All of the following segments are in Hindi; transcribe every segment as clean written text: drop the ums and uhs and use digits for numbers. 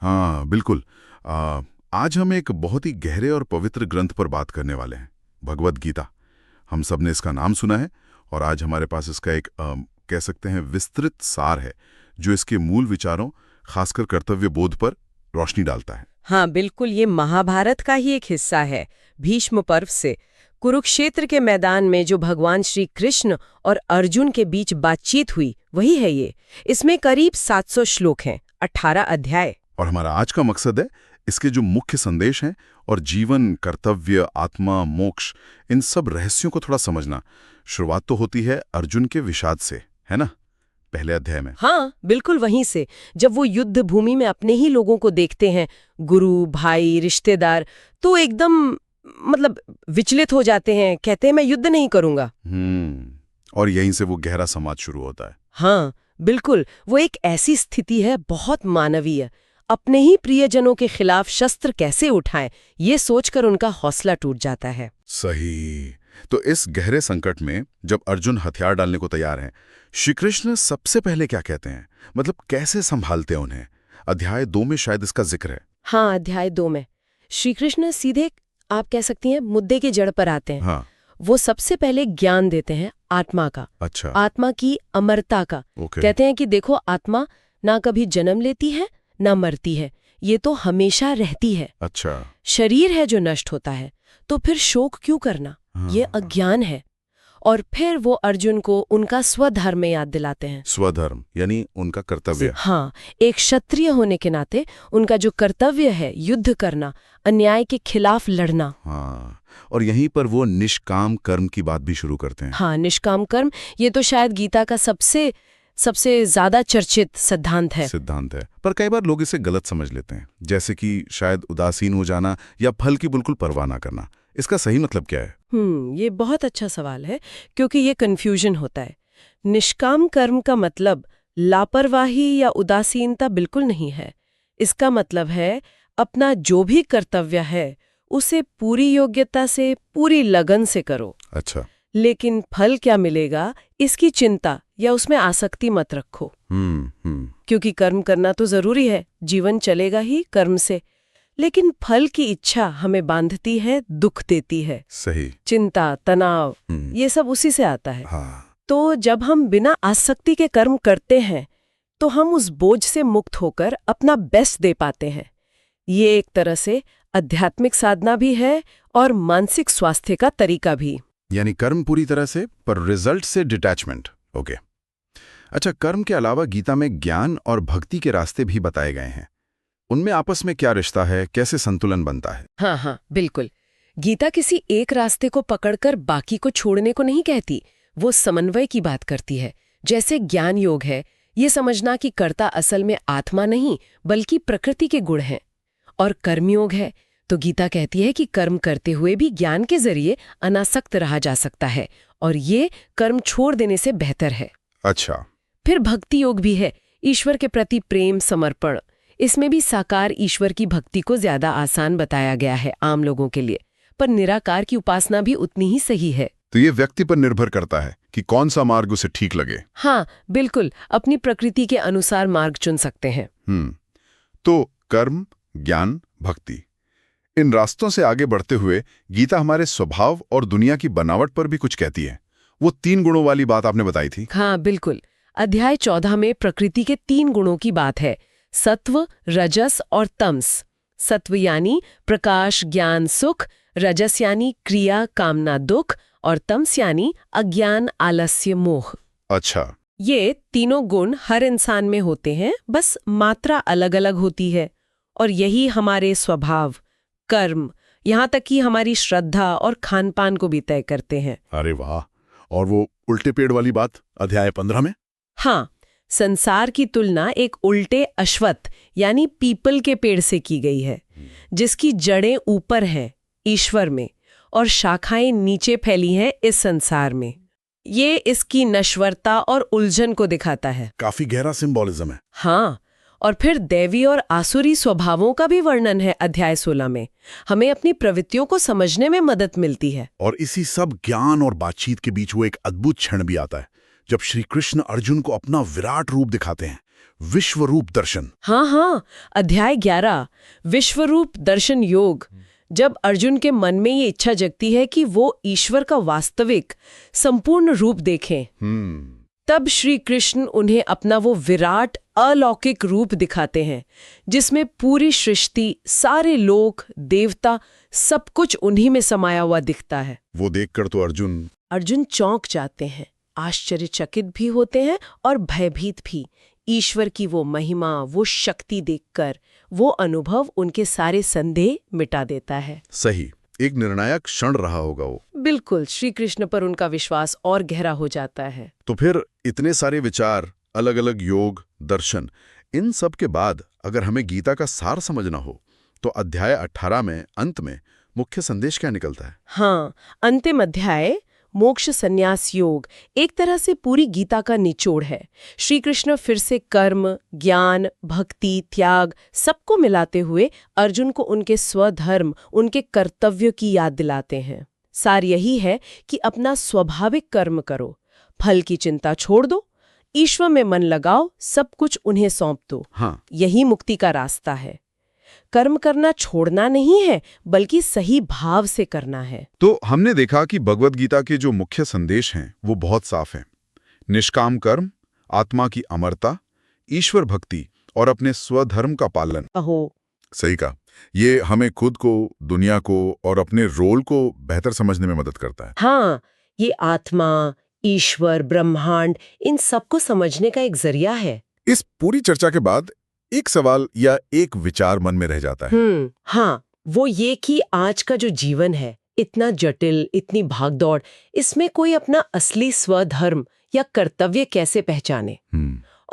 हाँ बिल्कुल। आज हम एक बहुत ही गहरे और पवित्र ग्रंथ पर बात करने वाले हैं, भगवत गीता। हम सब ने इसका नाम सुना है और आज हमारे पास इसका एक कह सकते हैं विस्तृत सार है, जो इसके मूल विचारों, खासकर कर्तव्य बोध पर रोशनी डालता है। हाँ बिल्कुल, ये महाभारत का ही एक हिस्सा है। भीष्म पर्व से कुरुक्षेत्र के मैदान में जो भगवान श्री कृष्ण और अर्जुन के बीच बातचीत हुई, वही है ये। इसमें करीब 700 श्लोक हैं, 18 अध्याय। और हमारा आज का मकसद है इसके जो मुख्य संदेश हैं और जीवन, कर्तव्य, आत्मा, मोक्ष, इन सब रहस्यों को थोड़ा समझना। शुरुआत तो होती है अर्जुन के विषाद से, है ना, पहले अध्याय में। हाँ बिल्कुल, वहीं से जब वो युद्ध भूमि में अपने ही लोगों को देखते हैं, गुरु, भाई, रिश्तेदार, तो एकदम मतलब विचलित हो जाते हैं। कहते हैं मैं युद्ध नहीं करूंगा। और यहीं से वो गहरा संवाद शुरू होता है। हाँ बिल्कुल, वो एक ऐसी स्थिति है बहुत मानवीय। अपने ही प्रियजनों के खिलाफ शस्त्र कैसे उठाएं, ये सोचकर उनका हौसला टूट जाता है। सही। तो इस गहरे संकट में जब अर्जुन हथियार डालने को तैयार हैं, श्री कृष्ण सबसे पहले क्या कहते हैं, मतलब कैसे संभालते हैं उन्हें? अध्याय 2 में शायद इसका जिक्र है। हाँ, अध्याय 2 में श्री कृष्ण सीधे, आप कह सकती हैं, मुद्दे की जड़ पर आते हैं। हाँ। वो सबसे पहले ज्ञान देते हैं आत्मा का। अच्छा। आत्मा की अमरता का। कहते हैं कि देखो, आत्मा ना कभी जन्म लेती है ना मरती है, ये तो हमेशा रहती है। अच्छा। शरीर है जो नष्ट होता है, तो फिर शोक क्यों करना? हाँ। ये अज्ञान है। और फिर वो अर्जुन को उनका स्वधर्म याद दिलाते हैं। स्वधर्म यानी उनका कर्तव्य। हाँ, एक क्षत्रिय होने के नाते उनका जो कर्तव्य है, युद्ध करना, अन्याय के खिलाफ लड़ना। हाँ, और यहीं पर वो निष्काम कर्म की बात भी शुरू करते हैं। हाँ, निष्काम कर्म, ये तो शायद गीता का सबसे ज्यादा चर्चित सिद्धांत है। पर कई बार लोग इसे गलत समझ लेते हैं, जैसे कि शायद उदासीन हो जाना या फल की बिल्कुल परवाह ना करना। इसका सही मतलब क्या है? ये बहुत अच्छा सवाल है, क्योंकि ये कन्फ्यूजन होता है। निष्काम कर्म का मतलब लापरवाही या उदासीनता बिल्कुल नहीं है। इसका मतलब है अपना जो भी कर्तव्य है उसे पूरी योग्यता से, पूरी लगन से करो। अच्छा। लेकिन फल क्या मिलेगा, इसकी चिंता या उसमें आसक्ति मत रखो। क्योंकि कर्म करना तो जरूरी है, जीवन चलेगा ही कर्म से, लेकिन फल की इच्छा हमें बांधती है, दुख देती है। सही। चिंता, तनाव, ये सब उसी से आता है। हाँ। तो जब हम बिना आसक्ति के कर्म करते हैं, तो हम उस बोझ से मुक्त होकर अपना बेस्ट दे पाते हैं। ये एक तरह से आध्यात्मिक साधना भी है और मानसिक स्वास्थ्य का तरीका भी। यानी कर्म पूरी तरह से, पर रिजल्ट से डिटैचमेंट। ओके। अच्छा, कर्म के अलावा गीता में ज्ञान और भक्ति के रास्ते भी बताए गए हैं। उनमें आपस में क्या रिश्ता है, कैसे संतुलन बनता है? हाँ, बिल्कुल। गीता किसी एक रास्ते को पकड़कर बाकी को छोड़ने को नहीं कहती, वो समन्वय की बात करती है। जैसे ज्ञान योग है, ये समझना कि कर्ता असल में आत्मा नहीं बल्कि प्रकृति के गुण हैं। और कर्मयोग है, तो गीता कहती है कि कर्म करते हुए भी ज्ञान के जरिए अनासक्त रहा जा सकता है, और ये कर्म छोड़ देने से बेहतर है। अच्छा। फिर भक्ति योग भी है, ईश्वर के प्रति प्रेम, समर्पण। इसमें भी साकार ईश्वर की भक्ति को ज्यादा आसान बताया गया है आम लोगों के लिए, पर निराकार की उपासना भी उतनी ही सही है। तो ये व्यक्ति पर निर्भर करता है कि कौन सा मार्ग उसे ठीक लगे। हाँ बिल्कुल, अपनी प्रकृति के अनुसार मार्ग चुन सकते हैं। तो कर्म, ज्ञान, भक्ति, इन रास्तों से आगे बढ़ते हुए गीता हमारे स्वभाव और दुनिया की बनावट पर भी कुछ कहती है। वो 3 गुणों वाली बात आपने बताई थी। हाँ बिल्कुल, अध्याय 14 में प्रकृति के 3 गुणों की बात है, सत्व, रजस और तमस। सत्व यानी प्रकाश, ज्ञान, सुख, रजस यानी क्रिया, कामना, दुख, और तमस यानी अज्ञान, आलस्य, मोह। अच्छा। ये तीनों गुण हर इंसान में होते हैं, बस मात्रा अलग अलग होती है। और यही हमारे स्वभाव, कर्म, यहाँ तक कि हमारी श्रद्धा और खान पान को भी तय करते हैं। अरे वाह। और वो उल्टे पेड़ वाली बात अध्याय 15 में? हाँ, संसार की तुलना एक उल्टे अश्वत्थ यानी पीपल के पेड़ से की गई है, जिसकी जड़ें ऊपर हैं ईश्वर में और शाखाएं नीचे फैली हैं इस संसार में। ये इसकी नश्वरता और उलझन को दिखाता है। काफी गहरा सिंबॉलिज्म है। हाँ, और फिर दैवी और आसुरी स्वभावों का भी वर्णन है अध्याय 16 में। हमें अपनी प्रवृत्तियों को समझने में मदद मिलती है। और इसी सब ज्ञान और बातचीत के बीच वो एक अद्भुत क्षण भी आता है, जब श्री कृष्ण अर्जुन को अपना विराट रूप दिखाते हैं, विश्वरूप दर्शन। हाँ हाँ, अध्याय 11 विश्वरूप दर्शन योग। जब अर्जुन के मन में ये इच्छा जगती है कि वो ईश्वर का वास्तविक संपूर्ण रूप देखें, तब श्री कृष्ण उन्हें अपना वो विराट अलौकिक रूप दिखाते हैं जिसमें पूरी सृष्टि, सारे लोक, देवता, सब कुछ उन्हीं में समाया हुआ दिखता है। वो देखकर तो अर्जुन चौंक जाते हैं, आश्चर्यचकित भी होते हैं और भयभीत भी। ईश्वर की वो महिमा, वो शक्ति देखकर वो अनुभव उनके सारे संदेह मिटा देता है। सही, एक निर्णायक क्षण रहा होगा वो। बिल्कुल, श्री कृष्ण पर उनका विश्वास और गहरा हो जाता है। तो फिर इतने सारे विचार, अलग अलग योग, दर्शन, इन सब के बाद अगर हमें गीता का सार समझना हो तो अध्याय 18 में अंत में मुख्य संदेश क्या निकलता है? हाँ, अंतिम अध्याय मोक्ष संन्यास योग एक तरह से पूरी गीता का निचोड़ है। श्री कृष्ण फिर से कर्म, ज्ञान, भक्ति, त्याग सबको मिलाते हुए अर्जुन को उनके स्वधर्म, उनके कर्तव्य की याद दिलाते हैं। सार यही है कि अपना स्वाभाविक कर्म करो, फल की चिंता छोड़ दो, ईश्वर में मन लगाओ, सब कुछ उन्हें सौंप दो। हाँ, यही मुक्ति का रास्ता है। कर्म करना छोड़ना नहीं है, बल्कि सही भाव से करना है। तो हमने देखा कि भगवद गीता के जो मुख्य संदेश हैं वो बहुत साफ हैं। निष्काम कर्म, आत्मा की अमरता, ईश्वर भक्ति और अपने स्वधर्म का पालन। सही कहा। ये हमें खुद को, दुनिया को और अपने रोल को बेहतर समझने में मदद करता है। हाँ, ये आत्मा, ईश्वर, ब्रह्मांड, इन सबको समझने का एक जरिया है। इस पूरी चर्चा के बाद एक सवाल या एक विचार मन में रह जाता है। हाँ, वो ये कि आज का जो जीवन है, इतना जटिल, इतनी भागदौड़, इसमें कोई अपना असली स्वधर्म या कर्तव्य कैसे पहचाने?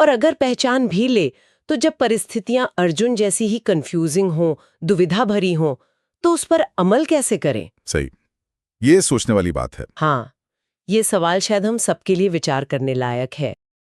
और अगर पहचान भी ले, तो जब परिस्थितियां अर्जुन जैसी ही कंफ्यूजिंग हो, दुविधा भरी हो, तो उस पर अमल कैसे करें? सही, ये सोचने वाली बात है। हाँ, ये सवाल शायद हम सबके लिए विचार करने लायक है।